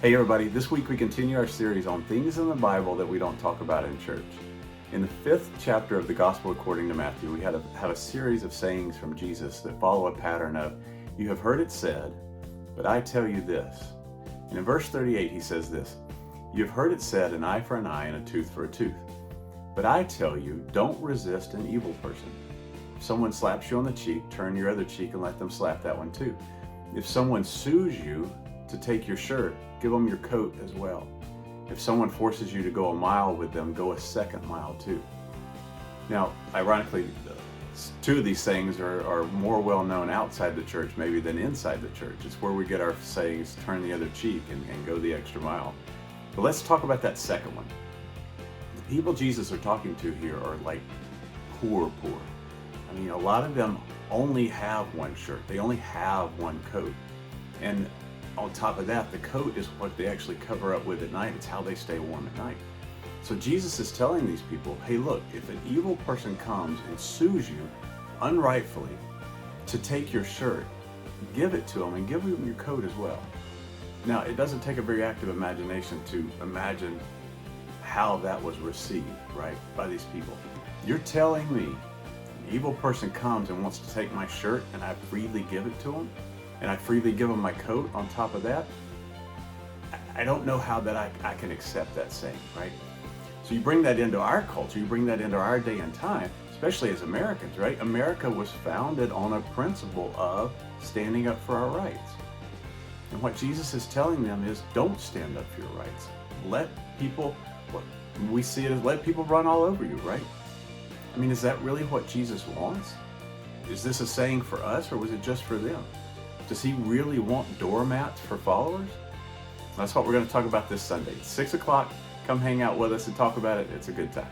Hey everybody, this week we continue our series on things in the Bible that we don't talk about in church. In the 5th chapter of the Gospel according to Matthew, we have a series of sayings from Jesus that follow a pattern of, "You have heard it said, but I tell you this." And in verse 38 he says this, "You have heard it said, an eye for an eye and a tooth for a tooth. But I tell you, don't resist an evil person. If someone slaps you on the cheek, turn your other cheek and let them slap that one too. If someone sues you to take your shirt, give them your coat as well. If someone forces you to go a mile with them, go a second mile too." Now, ironically, two of these sayings are more well known outside the church maybe than inside the church. It's where we get our sayings, turn the other cheek and go the extra mile. But let's talk about that second one. The people Jesus are talking to here are like poor. I mean, a lot of them only have one shirt. They only have one coat. And on top of that, the coat is what they actually cover up with at night. It's how they stay warm at night. So Jesus is telling these people, hey, look, if an evil person comes and sues you unrightfully to take your shirt, give it to them and give them your coat as well. Now, it doesn't take a very active imagination to imagine how that was received, right, by these people. You're telling me an evil person comes and wants to take my shirt and I freely give it to them? And I freely give them my coat on top of that? I don't know how that I can accept that saying, right? So you bring that into our culture, you bring that into our day and time, especially as Americans, right? America was founded on a principle of standing up for our rights. And what Jesus is telling them is, don't stand up for your rights. Let people, what we see it as, let people run all over you, right? I mean, is that really what Jesus wants? Is this a saying for us, or was it just for them? Does he really want doormats for followers? That's what we're going to talk about this Sunday. It's 6 o'clock. Come hang out with us and talk about it. It's a good time.